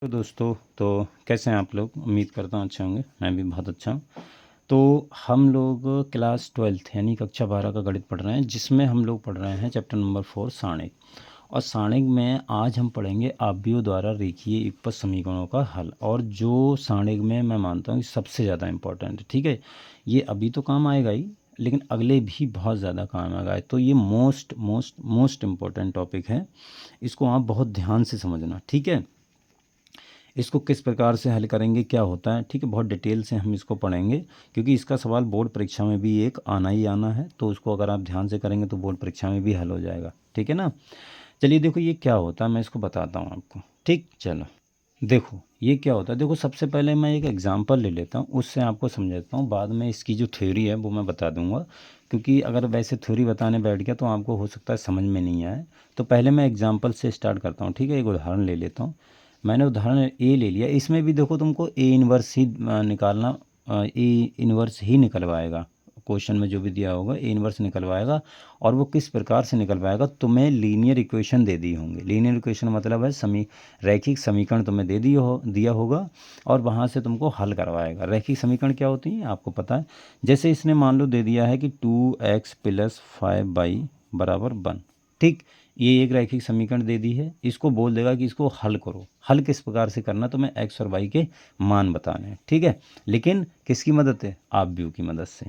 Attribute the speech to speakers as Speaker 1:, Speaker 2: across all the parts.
Speaker 1: तो दोस्तों, तो कैसे हैं आप लोग? उम्मीद करता हूँ अच्छे होंगे। मैं भी बहुत अच्छा हूँ। तो हम लोग क्लास 12th यानी कक्षा 12 का गणित पढ़ रहे हैं, जिसमें हम लोग पढ़ रहे हैं चैप्टर नंबर 4 सारणिक। और सारणिक में आज हम पढ़ेंगे आव्यूह द्वारा रेखीय युगपत समीकरणों का हल, और जो सारणिक में मैं मानता हूँ कि सबसे ज़्यादा इम्पोर्टेंट है। ठीक है, ये अभी तो काम आएगा ही, लेकिन अगले भी बहुत ज़्यादा काम आएगा। तो ये most most most important topic है, इसको आप बहुत ध्यान से समझना। ठीक है, इसको किस प्रकार से हल करेंगे, क्या होता है, ठीक है, बहुत डिटेल से हम इसको पढ़ेंगे, क्योंकि इसका सवाल बोर्ड परीक्षा में भी एक आना ही आना है। तो उसको अगर आप ध्यान से करेंगे तो बोर्ड परीक्षा में भी हल हो जाएगा। ठीक है ना। चलिए देखो ये क्या होता है, मैं इसको बताता हूँ आपको। ठीक, चलो देखो ये क्या होता है। देखो सबसे पहले मैं एक एग्जांपल ले लेता हूँ, उससे आपको समझाता हूँ। बाद में इसकी जो थ्योरी है वो मैं बता दूंगा, क्योंकि अगर वैसे थ्योरी बताने बैठ गया तो आपको हो सकता है समझ में नहीं आए। तो पहले मैं एग्जांपल से स्टार्ट करता हूँ। ठीक है, एक उदाहरण ले लेता हूँ। मैंने उदाहरण ए ले लिया। इसमें भी देखो तुमको ए इन्वर्स ही निकालना, ए इन्वर्स ही निकलवाएगा। क्वेश्चन में जो भी दिया होगा ए इन्वर्स निकलवाएगा। और वो किस प्रकार से निकलवाएगा, तुम्हें लीनियर इक्वेशन दे दी होंगे। लीनियर इक्वेशन मतलब है रैखिक समीकरण तुम्हें दिया होगा, और वहाँ से तुमको हल करवाएगा। रैखिक समीकरण क्या होती है आपको पता है। जैसे इसने मान लो दे दिया है कि 2x + 5y = 1। ठीक, ये एक रैखिक समीकरण दे दी है। इसको बोल देगा कि इसको हल करो। हल किस प्रकार से करना, तो मैं x और y के मान बताने हैं। ठीक है, लेकिन किसकी मदद है, आव्यूह की मदद से।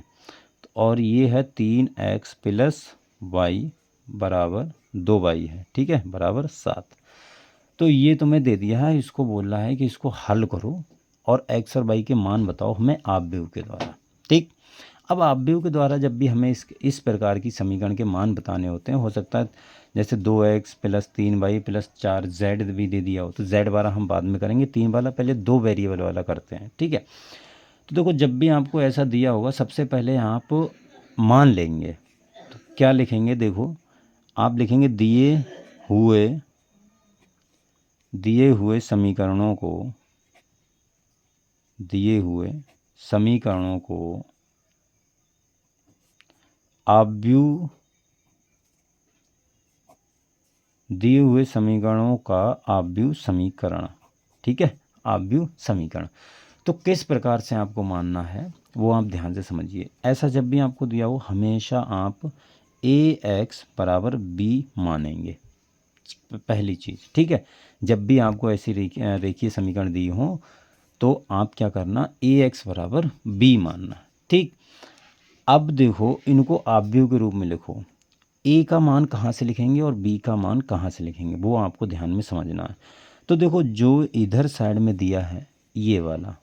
Speaker 1: और ये है 3x + y = 2y है। ठीक है, बराबर 7। तो ये तुम्हें दे दिया है, इसको बोल रहा है कि इसको हल करो और x और y के मान बताओ हमें आव्यूह के द्वारा। ठीक, अब आव्यूह के द्वारा जब भी हमें इस प्रकार की समीकरण के मान बताने होते हैं, हो सकता है जैसे 2x + 3y + 4z भी दे दिया हो, तो z वाला हम बाद में करेंगे, 3 वाला पहले 2 वेरिएबल वाला करते हैं। ठीक है, तो देखो जब भी आपको ऐसा दिया होगा, सबसे पहले आप मान लेंगे। तो क्या लिखेंगे, देखो आप लिखेंगे दिए हुए समीकरणों को आव्यूह, दिए हुए समीकरणों का आव्यूह समीकरण। ठीक है, आव्यूह समीकरण। तो किस प्रकार से आपको मानना है वो आप ध्यान से समझिए। ऐसा जब भी आपको दिया हो, हमेशा आप ax = b मानेंगे, पहली चीज़। ठीक है, जब भी आपको ऐसी रेखीय समीकरण दी हो तो आप क्या करना, ax = b मानना। ठीक, अब देखो इनको आव्यूह के रूप में लिखो। ए का मान कहाँ से लिखेंगे और बी का मान कहाँ से लिखेंगे, वो आपको ध्यान में समझना है। तो देखो जो इधर साइड में दिया है ये वाला,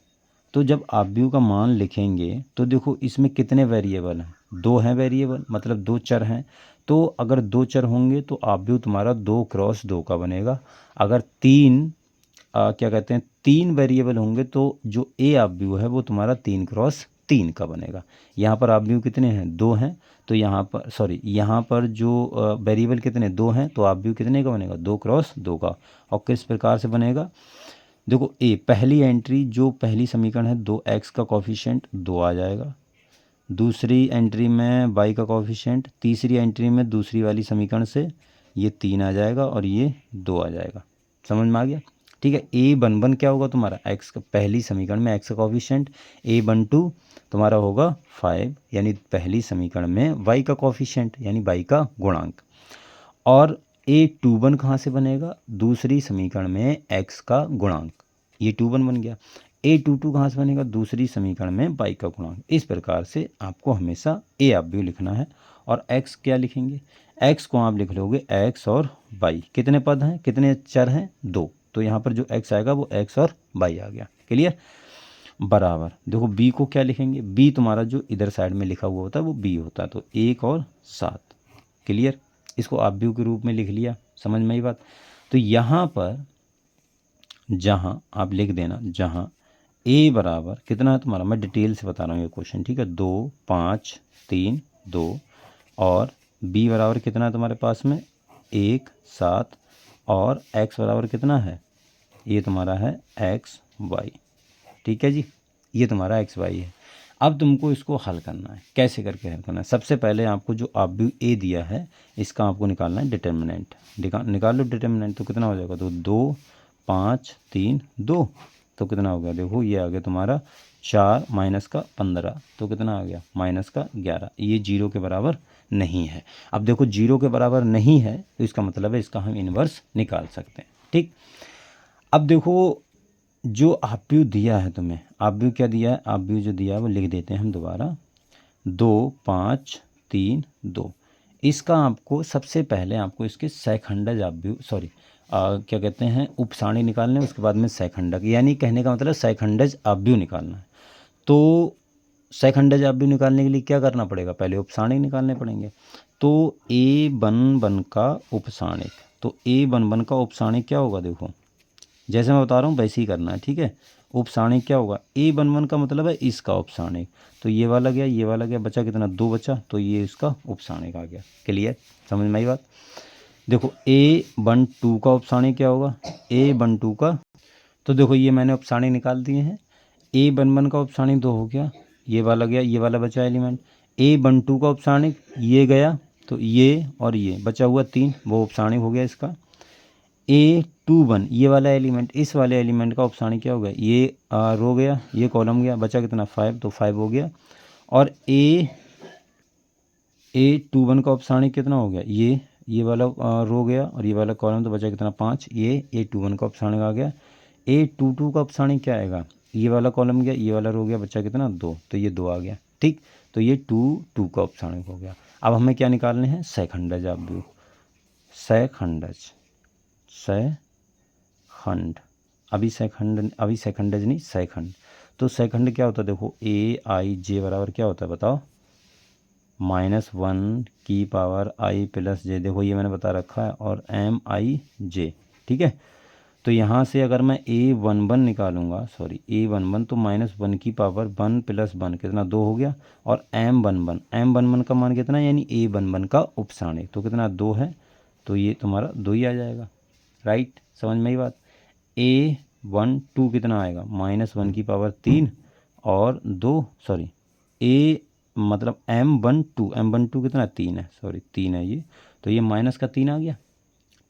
Speaker 1: तो जब आव्यूह का मान लिखेंगे तो देखो इसमें कितने वेरिएबल हैं, 2 हैं वेरिएबल, मतलब 2 चर हैं। तो अगर 2 चर होंगे तो आव्यूह तुम्हारा 2 × 2 का बनेगा। अगर 3 वेरिएबल होंगे तो जो ए आव्यूह है वो तुम्हारा 3 × 3 का बनेगा। यहाँ पर आव्यूह कितने हैं, 2 हैं। तो यहाँ पर जो वेरिएबल कितने, 2 हैं, तो आव्यूह कितने का बनेगा, 2 × 2 का। और किस प्रकार से बनेगा, देखो ए पहली एंट्री, जो पहली समीकरण है 2x का कॉफिशिएंट 2 आ जाएगा। दूसरी एंट्री में y का कॉफिशिएंट, तीसरी एंट्री में दूसरी वाली समीकरण से ये 3 आ जाएगा और ये 2 आ जाएगा। समझ में आ गया। ठीक है, a11 क्या होगा तुम्हारा, x का, पहली समीकरण में x का कॉफिशिएंट, a12 तुम्हारा होगा 5, यानी पहली समीकरण में y का कॉफिशिएंट यानी y का गुणांक। और a21 कहाँ से बनेगा, दूसरी समीकरण में x का गुणांक, ये 21 बन गया। a22 कहाँ से बनेगा, दूसरी समीकरण में y का गुणांक। इस प्रकार से आपको हमेशा a आव्यूह लिखना है। और x क्या लिखेंगे, x को आप लिख लोगे x और y, कितने पद हैं, कितने चर हैं, 2। तो यहाँ पर जो x आएगा वो x और y आ गया। क्लियर, बराबर। देखो b को क्या लिखेंगे, b तुम्हारा जो इधर साइड में लिखा हुआ होता है वो b होता है, तो 1 और 7। क्लियर, इसको आव्यूह के रूप में लिख लिया, समझ में आई बात। तो यहाँ पर जहाँ आप लिख देना, जहाँ a बराबर कितना है तुम्हारा, मैं डिटेल से बता रहा हूँ ये क्वेश्चन। ठीक है, 2 5 3 2, और b बराबर कितना है तुम्हारे पास में, 1 7, और x बराबर कितना है, ये तुम्हारा है x y। ठीक है जी, ये तुम्हारा x y है। अब तुमको इसको हल करना है, कैसे करके हल करना है। सबसे पहले आपको जो आव्यूह a दिया है इसका आपको निकालना है डिटर्मिनेंट। निकाल लो डिटर्मिनेंट, तो कितना हो जाएगा, तो 2 5 3 2, तो कितना हो गया देखो, ये आ गया तुम्हारा 4 माइनस का 15, तो कितना आ गया माइनस का 11। ये 0 के बराबर नहीं है। अब देखो 0 के बराबर नहीं है तो इसका मतलब है इसका हम इन्वर्स निकाल सकते हैं। ठीक, अब देखो जो आपव्यू दिया है तुम्हें, आपव्यू क्या दिया है, आपव्यू जो दिया है वो लिख देते हैं हम दोबारा, 2 5 3 2। इसका आपको सबसे पहले आपको इसके सैखंडज आपव्यू क्या कहते हैं उपसाणी निकालने, उसके बाद में सैखंडक, यानी कहने का मतलब सैखंडज आपव्यू निकालना है। तो सैखंडज आपव्यू निकालने के लिए क्या करना पड़ेगा, पहले उपसाणी निकालने पड़ेंगे। तो ए बन बन का उपसाणिक, तो ए बन बन का उपसाणिक क्या होगा, देखो जैसे मैं बता रहा हूँ वैसे ही करना है। ठीक है, उपसाणिक क्या होगा, ए बन बन का मतलब है इसका उपसाणिक, तो ये वाला गया, ये वाला गया, बचा कितना 2 बचा, तो ये इसका उपसाणिक आ गया। क्लियर, समझ में आई बात। देखो ए बन 2 का उपसाणिक क्या होगा, ए बन 2 का, तो देखो ये मैंने उपसाणिक निकाल दिए हैं। ए बन बन का उपसाणिक 2 हो गया, ये वाला गया, ये वाला बचा एलिमेंट। ए बन 2 का उपसाणिक ये गया, तो ये और ये बचा हुआ 3, वो उपसाणिक हो गया इसका। ए 2 1 ये वाला एलिमेंट, इस वाले एलिमेंट का उपसाणिक क्या हो गया, ये रो गया, ये कॉलम गया, बचा कितना 5, तो 5 हो गया। और ए 2 1 का उपसाणिक कितना हो गया, ये वाला रो गया और ये वाला कॉलम, तो बचा कितना 5, ये ए 2 1 का उपसाणिक आ गया। ए 2 2 का उपसाणिक क्या आएगा, ये वाला कॉलम गया, ये वाला रो गया, बचा कितना 2, तो ये 2 आ गया। ठीक, तो ये 2 2 का उपसाणिक हो गया। अब हमें क्या निकालने हैं, सैखंडज आपव्यू, सैखंडज, सैखंड, अभी सैखंडज नहीं, सैखंड। तो सैखंड क्या होता है, देखो ए आई जे बराबर क्या होता है बताओ, -1 की पावर आई प्लस जे, देखो ये मैंने बता रखा है, और एम आई जे। ठीक है, तो यहाँ से अगर मैं a11 निकालूंगा, a11, तो -1 की पावर 1 + 1 कितना 2 हो गया, और m11 का मान कितना, यानी a11 का उपसाणिक, तो कितना 2 है, तो ये तुम्हारा 2 ही आ जाएगा। राइट, समझ में ही बात। a12 कितना आएगा, -1 की पावर 3 और 2, a मतलब m12 कितना 3 है, 3 है ये, तो ये माइनस का 3 आ गया।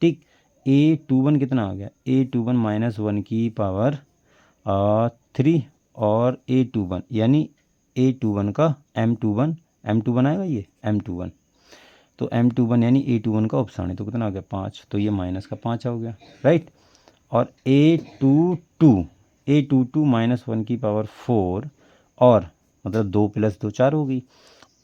Speaker 1: ठीक, a21 कितना आ गया, a21 -1 की पावर 3 और a21 यानी a21 का m21 आएगा, ये m21, तो m21 यानी a21 का उपसाणिक, तो कितना आ गया 5, तो ये माइनस का 5 हो गया। राइट, और a22 -1 की पावर 4 और मतलब 2 + 2 4 हो गई,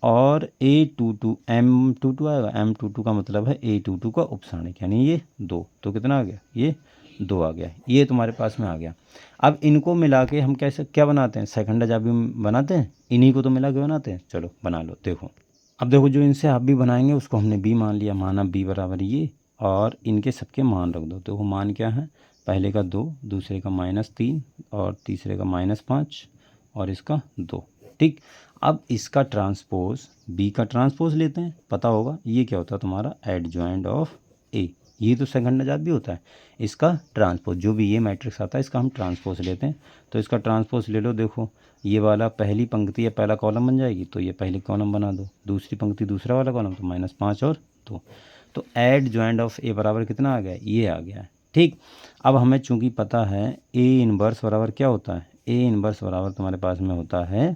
Speaker 1: और a22 m22 आएगा, m22 का मतलब है a22 का उपसाणिक, यानी ये 2, तो कितना आ गया, ये 2 आ गया। ये तुम्हारे पास में आ गया। अब इनको मिला के हम कैसे क्या बनाते हैं, सैखंडज आपव्यू बनाते हैं, इन्हीं को तो मिला के बनाते हैं। चलो बना लो। देखो अब देखो जो इनसे आप भी बनाएंगे उसको हमने b मान लिया, माना b बराबर ये, और इनके सबके मान रख दो। देखो मान क्या है, पहले का 2, दूसरे का -3 और तीसरे का -5 और इसका 2। ठीक, अब इसका ट्रांसपोज b का ट्रांसपोज लेते हैं, पता होगा ये क्या होता है तुम्हारा एडजॉइंट ऑफ a, ये तो सैखंडज भी होता है। इसका ट्रांसपोज जो भी ये मैट्रिक्स आता है इसका हम ट्रांसपोज लेते हैं, तो इसका ट्रांसपोज ले लो। देखो ये वाला पहली पंक्ति या पहला कॉलम बन जाएगी, तो ये पहली कॉलम बना दो, दूसरी पंक्ति दूसरा वाला कॉलम, तो -5 और 2, तो एडजॉइंट ऑफ a बराबर कितना आ गया, ये आ गया है। ठीक, अब हमें चूंकि पता है a इनवर्स बराबर क्या होता है, a इनवर्स बराबर तुम्हारे पास में होता है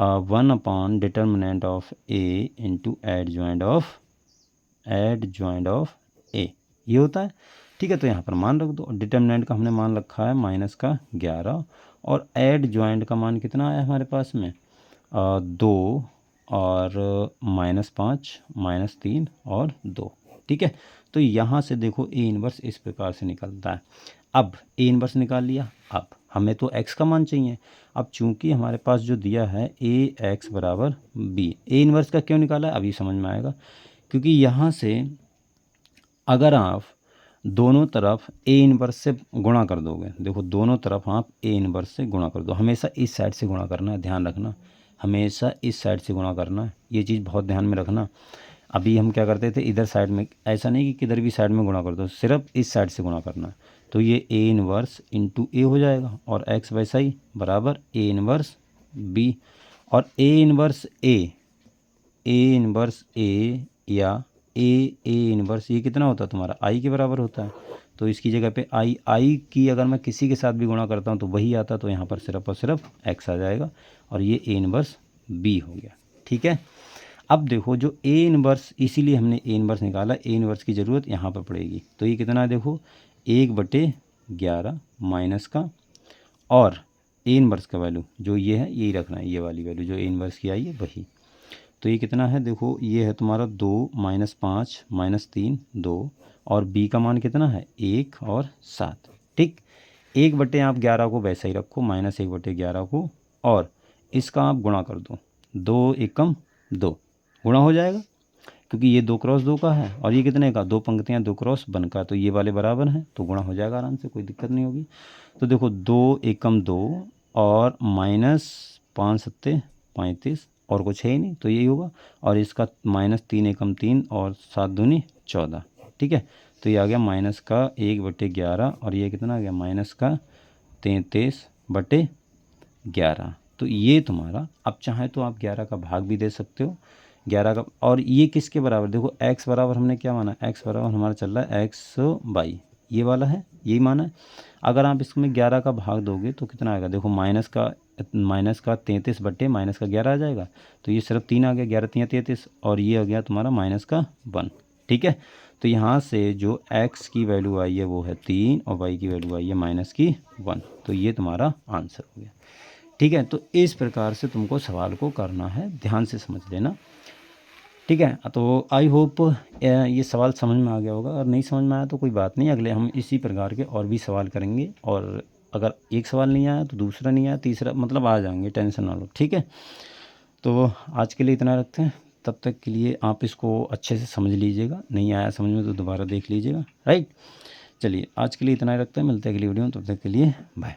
Speaker 1: 1 determinant of a into adjoint of a, ये होता है। ठीक है, तो यहाँ पर मान रख दो, डिटर्मिनेंट का हमने मान रखा है -11, और एडजॉइंट का मान कितना आया हमारे पास में 2 और -5 -3 और 2। ठीक है, तो यहाँ से देखो ए इनवर्स इस प्रकार से निकलता है। अब ए इनवर्स निकाल लिया, अब हमें तो x का मान चाहिए। अब चूंकि हमारे पास जो दिया है ax बराबर b, ए इनवर्स का क्यों निकाला है अभी समझ में आएगा, क्योंकि यहाँ से अगर आप दोनों तरफ ए इनवर्स से गुणा कर दोगे, देखो दोनों तरफ आप ए इनवर्स से गुणा कर दो, हमेशा इस साइड से गुणा करना है, ध्यान रखना, हमेशा इस साइड से गुणा करना है, ये चीज़ बहुत ध्यान में रखना। अभी हम क्या करते थे इधर साइड में, ऐसा नहीं कि किधर भी साइड में गुणा कर दो, सिर्फ इस साइड से गुणा करना है, तो ये ए इनवर्स इंटू ए हो जाएगा, और एक्स वैसा ही बराबर ए इनवर्स बी, और ए इनवर्स ए या ए इनवर्स ये कितना होता है तुम्हारा आई के बराबर होता है, तो इसकी जगह पे आई की अगर मैं किसी के साथ भी गुणा करता हूँ तो वही आता, तो यहाँ पर सिर्फ और सिर्फ x आ जाएगा और ये A इनवर्स B हो गया। ठीक है, अब देखो जो A इनवर्स, इसीलिए हमने A इनवर्स निकाला, A इनवर्स की ज़रूरत यहाँ पर पड़ेगी। तो ये कितना है देखो 1/11 माइनस का, और A इनवर्स का वैल्यू जो ये है यही रखना है, ये वाली वैल्यू जो A इनवर्स की आई है वही। तो ये कितना है देखो, ये है तुम्हारा 2 -5 -3 2, और B का मान कितना है 1 और 7। ठीक, 1/, आप 11 को वैसा ही रखो, -1/11 को, और इसका आप गुणा कर दो, 2 एकम 2 गुणा हो जाएगा, क्योंकि ये 2 क्रॉस 2 का है और ये कितने का, 2 पंक्तियाँ 2 क्रॉस 1 का, तो ये वाले बराबर हैं, तो गुणा हो जाएगा आराम से, कोई दिक्कत नहीं होगी। तो देखो 2 एकम 2 और -5 सत्ते 35, और कुछ है ही नहीं, तो यही होगा, और इसका -3 एकम 3 और 7 दूनी 14। ठीक है, तो ये आ गया -1/11, और ये कितना आ गया -33/11। तो ये तुम्हारा, अब चाहे तो आप 11 का भाग भी दे सकते हो, 11 का, और ये किसके बराबर, देखो x बराबर हमने क्या माना, x बराबर हमारा चल रहा है x/y, ये वाला है, यही माना है। अगर आप इसमें 11 का भाग दोगे तो कितना आएगा, देखो माइनस का 33 बटे माइनस का 11 आ जाएगा, तो ये सिर्फ 3 आ गया, 11 3 33, और ये आ गया तुम्हारा -1। ठीक है, तो यहाँ से जो x की वैल्यू आई है वो है 3 और y की वैल्यू आई है -1, तो ये तुम्हारा आंसर हो गया। ठीक है, तो इस प्रकार से तुमको सवाल को करना है, ध्यान से समझ लेना। ठीक है, तो आई होप ये सवाल समझ में आ गया होगा, और नहीं समझ में आया तो कोई बात नहीं, अगले हम इसी प्रकार के और भी सवाल करेंगे, और अगर एक सवाल नहीं आया तो दूसरा नहीं आया, तीसरा, मतलब आ जाएंगे, टेंशन ना लो। ठीक है, तो आज के लिए इतना रखते हैं, तब तक के लिए आप इसको अच्छे से समझ लीजिएगा, नहीं आया समझ में तो दोबारा देख लीजिएगा। राइट, चलिए आज के लिए इतना ही रखते हैं, मिलते हैं अगली वीडियो में, तब तक के लिए बाय।